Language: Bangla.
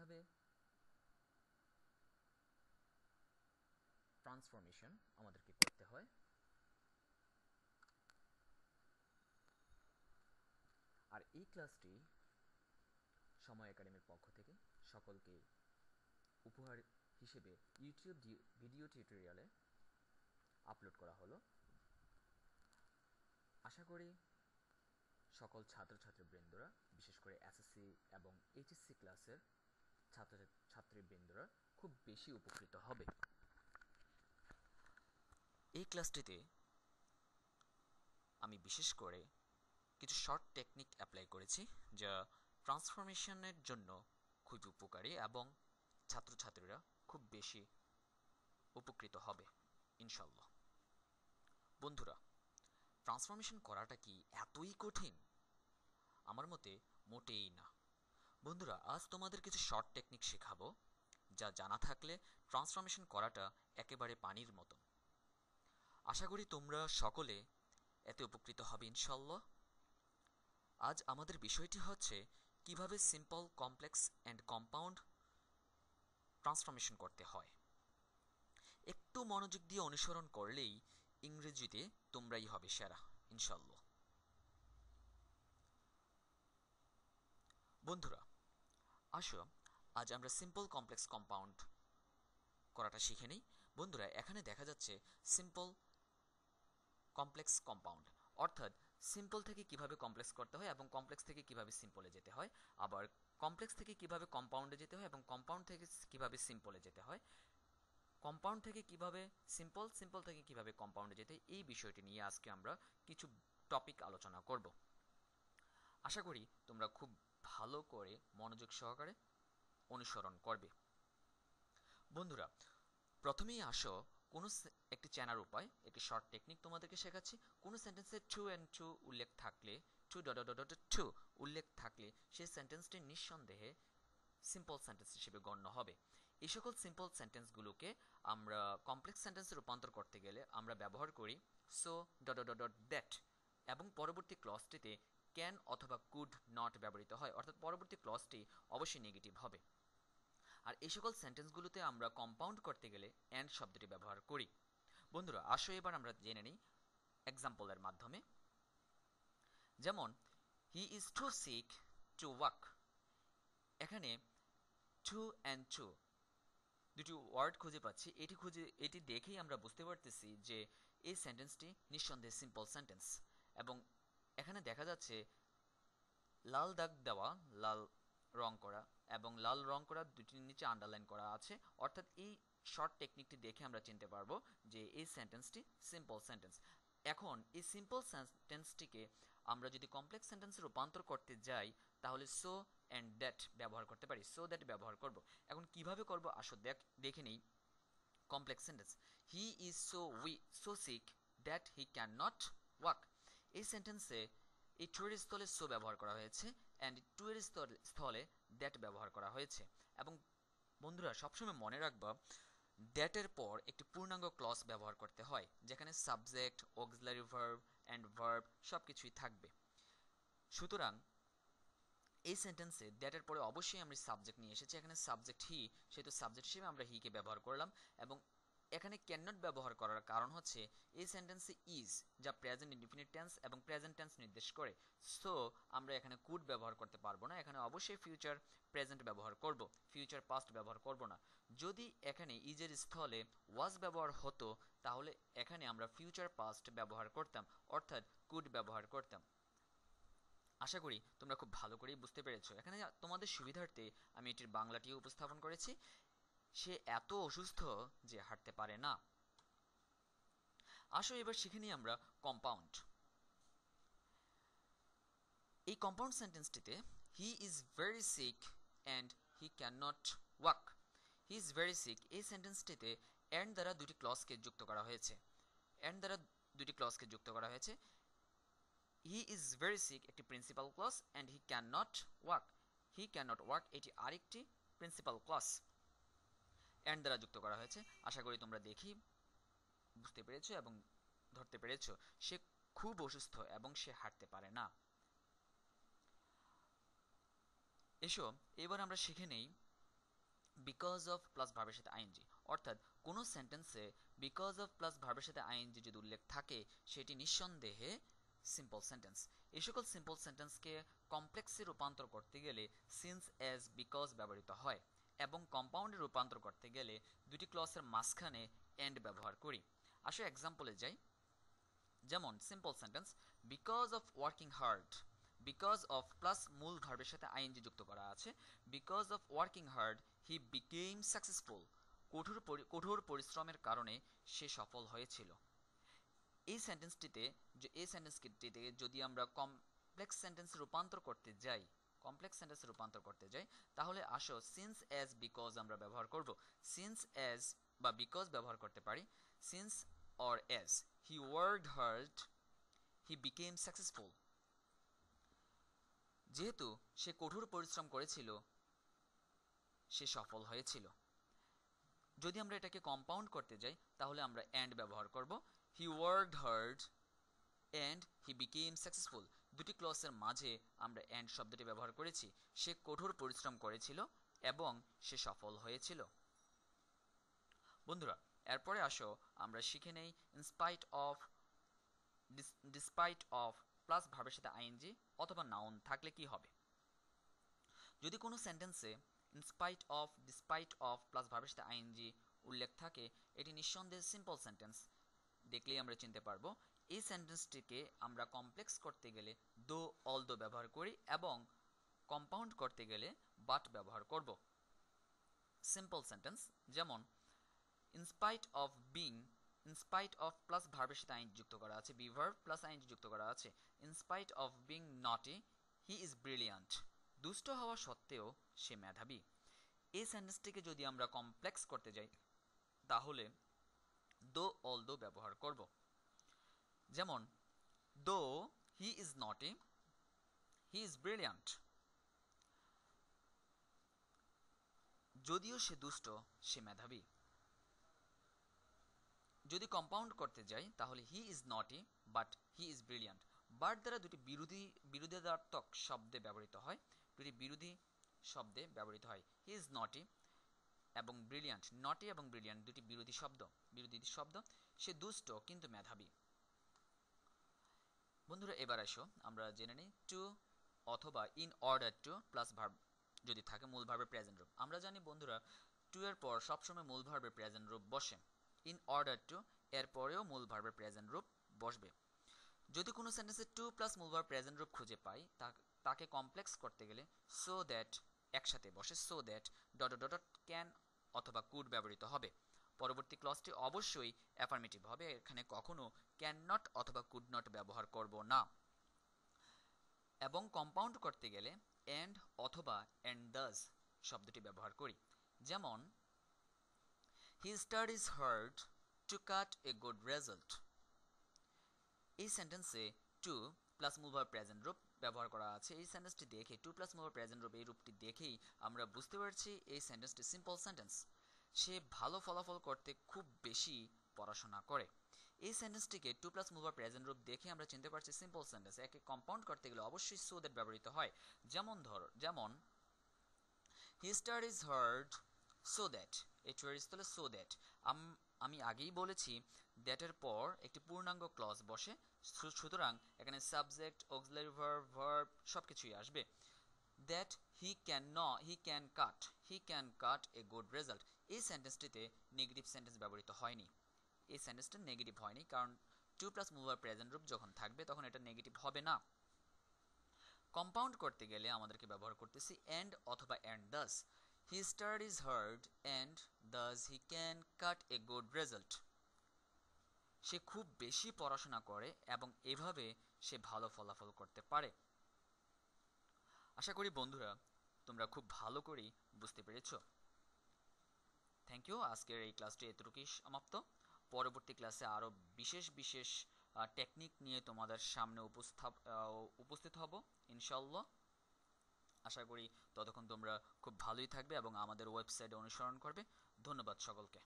কিভাবে ট্রান্সফরমেশন আমাদেরকে করতে হয়। আর এই ক্লাসটি সময় একাডেমির পক্ষ থেকে সকলকে উপহার হিসেবে ইউটিউব ভিডিও টিউটোরিয়ালে আপলোড করা হলো। আশা করি সকল ছাত্রছাত্রীবৃন্দরা, বিশেষ করে এসএসসি এবং এইচএসসি ক্লাসের ছাত্রছাত্রীবৃন্দরা খুব বেশি উপকৃত হবে। এই ক্লাসটিতে আমি বিশেষ করে কিছু শর্ট টেকনিক অ্যাপ্লাই করেছি, যা ট্রান্সফরমেশনের জন্য খুব উপকারী এবং ছাত্রছাত্রীরা খুব বেশি উপকৃত হবে ইনশাল্লাহ। বন্ধুরা, ট্রান্সফরমেশন করাটা কি এতই কঠিন? আমার মতে মোটেই না। বন্ধুরা, আজ তোমাদের কিছু শর্ট টেকনিক শেখাবো, যা জানা থাকলে ট্রান্সফরমেশন করাটা একেবারে পানির মতন। আশা করি তোমরা সকলে এতে উপকৃত হবে ইনশাল্লাহ। আজ আমাদের বিষয়টি হচ্ছে কিভাবে simple, complex and compound transformation করতে হয়। একটু মনোযোগ দিয়ে অনুসরণ করলেই ইংরেজিতে তোমরাই হবে সেরা ইনশাল্লাহ। বন্ধুরা, আসো আজ আমরা সিম্পল, কমপ্লেক্স, কম্পাউন্ড করাটা শিখে নিই। বন্ধুরা, এখানে দেখা যাচ্ছে সিম্পল, কমপ্লেক্স, কম্পাউন্ড, অর্থাৎ সিম্পল থেকে কিভাবে কমপ্লেক্স করতে হয় এবং কমপ্লেক্স থেকে কিভাবে সিম্পলে যেতে হয়, আবার কমপ্লেক্স থেকে কিভাবে কম্পাউন্ডে যেতে হয় এবং কম্পাউন্ড থেকে কিভাবে সিম্পলে যেতে হয়, কম্পাউন্ড থেকে কিভাবে সিম্পল, সিম্পল থেকে কিভাবে কম্পাউন্ডে যেতে হয়, এই বিষয়টি নিয়ে আজকে আমরা কিছু টপিক আলোচনা করব। আশা করি তোমরা খুব ভালো করে মনোযোগ সহকারে অনুসরণ করবে। বন্ধুরা, প্রথমেই আসো কোনো একটি চেনার উপায়, একটি শর্ট টেকনিক তোমাদেরকে শেখাচ্ছি। কোনো সেন্টেন্সে টু অ্যান্ড টু উল্লেখ থাকলে, to dot dot dot to উল্লেখ থাকলে সেই সেন্টেন্সটি নিঃসন্দেহে সিম্পল সেন্টেন্স হিসেবে গণ্য হবে। এই সকল সিম্পল সেন্টেন্সগুলোকে আমরা কমপ্লেক্স সেন্টেন্সে রূপান্তর করতে গেলে আমরা ব্যবহার করি so dot dot dot that, এবং পরবর্তী ক্লজটিতে ক্যান অথবা কুড নট ব্যবহৃত হয়, অর্থাৎ পরবর্তী ক্লজটি অবশ্যই নেগেটিভ হবে। আর এই সকল সেন্টেন্সগুলোতে আমরা কম্পাউন্ড করতে গেলে অ্যান্ড শব্দটি ব্যবহার করি। বন্ধুরা, আসো এবার আমরা জেনে নিই এক্সাম্পলের মাধ্যমে। যেমন, he is to seek to walk. এখানে টু অ্যান্ড টু দুটি ওয়ার্ড খুঁজে পাচ্ছি। এটি দেখেই আমরা বুঝতে পারতেছি যে এই সেন্টেন্সটি নিঃসন্দেহে সিম্পল সেন্টেন্স। এবং এখানে দেখা যাচ্ছে লাল দাগ দেওয়া, লাল রং করা এবং লাল রং করা দুটির নিচে আন্ডারলাইন করা আছে, অর্থাৎ এই শর্ট টেকনিকটি দেখে আমরা চিনতে পারবো যে এই সেন্টেন্সটি সিম্পল সেন্টেন্স। এখন এই সিম্পল সেন্টেন্সটিকে আমরা যদি কমপ্লেক্স সেন্টেন্সে রূপান্তর করতে যাই, তাহলে সো অ্যান্ড দ্যাট ব্যবহার করতে পারি, সো দ্যাট ব্যবহার করব। এখন কিভাবে করব আসো দেখে নেই। Complex sentence, he is so sick that he can not walk. এই সেন্টেন্সে এই টু এর স্থলে সো ব্যবহার করা হয়েছে অ্যান্ড টু এর স্থলে দ্যাট ব্যবহার করা হয়েছে। এবং বন্ধুরা, সবসময় মনে রাখবা দ্যাটের পর একটি পূর্ণাঙ্গ ক্লজ ব্যবহার করতে হয়, যেখানে subject, auxiliary verb and verb সব কিছুই থাকবে। সুতরাং এই সেন্টেন্সে দ্যাটের পরে অবশ্যই আমরা সাবজেক্ট নিয়ে এসেছি। এখানে সাবজেক্ট হি, সেহেতু সাবজেক্ট হিসেবে আমরা হিকে ব্যবহার করলাম। এবং এখানে ক্যান নট ব্যবহার করার কারণ হচ্ছে এই সেন্টেন্সে ইজ, যা প্রেজেন্ট ইনডিফিনিট টেন্স এবং প্রেজেন্ট টেন্স নির্দেশ করে। সো আমরা এখানে কুড ব্যবহার করতে পারবো না, এখানে অবশ্যই ফিউচার প্রেজেন্ট ব্যবহার করব, ফিউচার পাস্ট ব্যবহার করব না। যদি এখানে ইজের স্থলে ওয়াজ ব্যবহার হতো, তাহলে এখানে আমরা ফিউচার পাস্ট ব্যবহার করতাম, অর্থাৎ কুড ব্যবহার করতাম। আশা করি তোমরা খুব ভালো করেই বুঝতে পেরেছো। এখানে তোমাদের সুবিধার্থে আমি এটির বাংলাটিও উপস্থাপন করেছি। সে এত অসুস্থ যে হাঁটতে পারে না। আসো এবার শিখে নিই আমরা কম্পাউন্ড। এই কম্পাউন্ড সেন্টেন্সটিতে he is very sick and he can not walk. He is very sick এই সেন্টেন্সটিতে অ্যান্ড দ্বারা দুটি ক্লজকে যুক্ত করা হয়েছে। অ্যান্ড দ্বারা দুটি ক্লজকে যুক্ত করা হয়েছে। হি ইজ ভেরি সিক একটি principal clause and he can not walk, he can not walk এটি আরেকটি প্রিন্সিপাল ক্লজ অ্যান্ড দ্বারা যুক্ত করা হয়েছে। আশা করি তোমরা দেখেই বুঝতে পেরেছো এবং ধরতে পেরেছো সে খুব অসুস্থ এবং সে হাঁটতে পারে না। এসো এবার আমরা শিখে নেই বিকজ অফ প্লাস ভার্বের সাথে আইএনজি, অর্থাৎ কোনো সেন্টেন্সে বিকজ অফ প্লাস ভার্বের সাথে আইএনজি যদি উল্লেখ থাকে সেটি নিঃসন্দেহে সিম্পল সেন্টেন্স। এই সকল সিম্পল সেন্টেন্সকে কমপ্লেক্সে রূপান্তর করতে গেলে সিন্স, অ্যাজ, বিকজ ব্যবহৃত হয় এবং কম্পাউন্ডে রূপান্তর করতে গেলে দুটি ক্লসের মাঝখানে এন্ড ব্যবহার করি। আসো এক্সাম্পলে যাই। যেমন simple sentence, because of working hard, because of plus মূল ভার্বের সাথে আইএনজি যুক্ত করা আছে। Because of working hard he became successful, কঠোর পরিশ্রমের কারণে সে সফল হয়েছিল। এই সেন্টেন্সটিতে যদি আমরা কমপ্লেক্স সেন্টেন্সে রূপান্তর করতে যাই তাহলে আসো সিন্স, অ্যাজ, বিকজ আমরা ব্যবহার করব। সিন্স, অ্যাজ বা বিকজ ব্যবহার করতে পারি। Since or as he worked hard he became successful, যেহেতু সে কঠোর পরিশ্রম করেছিল সে সফল হয়েছিল। যদি আমরা এটাকে কম্পাউন্ড করতে যাই তাহলে আমরা অ্যান্ড ব্যবহার করব। হি worked hard and he became successful, দুটি ক্লসের মাঝে আমরা অ্যান্ড শব্দটি ব্যবহার করেছি। সে কঠোর পরিশ্রম করেছিল এবং সে সফল হয়েছিল। বন্ধুরা, এরপরে আসো আমরা শিখে নেই in spite of, despite of plus ভার্বের সাথে আইএনজি অথবা নাউন থাকলে কি হবে। যদি কোনো সেন্টেন্সে in spite of, despite of plus ভার্বের সাথে আইএনজি উল্লেখ থাকে এটি নিঃসন্দেহে সিম্পল সেন্টেন্স, দেখলেই আমরা চিনতে পারবো। এই সেন্টেন্সটিকে আমরা কমপ্লেক্স করতে গেলে দো, অলদো ব্যবহার করি এবং কম্পাউন্ড করতে গেলে বাট ব্যবহার করব। সিম্পল সেন্টেন্স যেমন in spite of being, in spite of plus ভার্বের সাথে আইএনজি যুক্ত করা আছে, বি ভার্ব প্লাস আইএনজি যুক্ত করা আছে। ইনস্পাইট অফ বিং নটি হি ইজ ব্রিলিয়ান্ট, দুষ্ট হওয়া সত্ত্বেও সে মেধাবী। এই সেন্টেন্সটিকে যদি আমরা কমপ্লেক্স করতে যাই তাহলে দো, অলদো ব্যবহার করব। যেমন দো হি ইজ নটি হি ইজ ব্রিলিয়ান্ট, যদিও সে দুষ্ট সে মেধাবী। যদি কম্পাউন্ড করতে যাই তাহলে হি ইজ নটি but he is brilliant. But দ্বারা দুটি বিরোধিতার্থক শব্দে ব্যবহৃত হয়, হি ইজ নটি এবং ব্রিলিয়ান্ট, নটি এবং ব্রিলিয়ান্ট দুটি বিরোধী শব্দ। সে দুষ্ট কিন্তু মেধাবী। বন্ধুরা, এবার আসো আমরা জেনে নিই টু অথবা in order to plus verb যদি থাকে মূল ভার্বের প্রেজেন্ট রূপ। আমরা জানি বন্ধুরা টু এর পর সবসময় মূল ভার্বের প্রেজেন্ট রূপ বসে। ইন অর্ডার টু এর পরেও মূল ভার্বের প্রেজেন্ট রূপ বসবে। যদি কোনো সেন্টেন্সে টু প্লাস মূল ভার্ব প্রেজেন্ট রূপ খুঁজে পাই তাকে কমপ্লেক্স করতে গেলে সো দ্যাট একসাথে বসে, so that dot dot dot can অথবা কুড ব্যবহৃত হবে। পরবর্তী ক্লজটি অবশ্যই অ্যাফার্মেটিভ হবে, এখানে কখনো ক্যান নট অথবা কুড নট ব্যবহার করব না। এবং কম্পাউন্ড করতে গেলে এন্ড অথবা এন্ড দাজ শব্দটি ব্যবহার করি। যেমন হি studies hard to cut a good result. এই সেন্টেন্সে টু প্লাস মূল ভার্ব প্রেজেন্ট রূপ ব্যবহার করা আছে। এই সেন্টেন্সটি দেখে টু প্লাস মূল ভার্ব প্রেজেন্ট রূপ এই রূপটি দেখেই আমরা বুঝতে পারছি এই সেন্টেন্সটি সিম্পল সেন্টেন্স। সে ভালো ফলাফল করতে খুব বেশি পড়াশোনা করে। এই সেন্টেন্সটিকে টু প্লাস মূল ভার্ব প্রেজেন্ট রূপ দেখে আমরা চিনতে পারছি সিম্পল সেন্টেন্স। একে কম্পাউন্ড করতে গেলে অবশ্যই সো দ্যাট ব্যবহৃত হয়। যেমন হি স্টাডিজ হার্ড সো দ্যাট, এই টু এর স্থলে সো দ্যাট। আমি আগেই বলেছি দ্যাটের পর একটি পূর্ণাঙ্গ ক্লজ বসে, সুতরাং এখানে সাবজেক্ট, অক্সিলারি ভার্ব সবকিছুই আসবে। That he can cut a good result. এই সেন্টেন্সটিতে নেগেটিভ সেন্টেন্স ব্যবহৃত হয়নি। এই সেন্টেন্সটা নেগেটিভ হয়নি কারণ টু প্লাস মূল ভার্ব প্রেজেন্ট রূপ যখন থাকবে তখন এটা নেগেটিভ হবে না। কম্পাউন্ড করতে গেলে আমাদেরকে ব্যবহার করতেছি এন্ড অথবা and thus. He studies hard and thus he can cut a good result. সে খুব বেশি পড়াশোনা করে এবং এভাবে সে ভালো ফলাফল করতে পারে। আশা করি বন্ধুরা তোমরা খুব ভালো করেই বুঝতে পেরেছো। Thank you. আজকের এই ক্লাসটি এতটুকুই সমাপ্ত। পরবর্তী ক্লাসে আরও বিশেষ টেকনিক নিয়ে তোমাদের সামনে উপস্থিত হব ইনশাল্লাহ। আশা করি ততক্ষণ তোমরা খুব ভালোই থাকবে এবং আমাদের ওয়েবসাইটে অনুসরণ করবে। ধন্যবাদ সকলকে।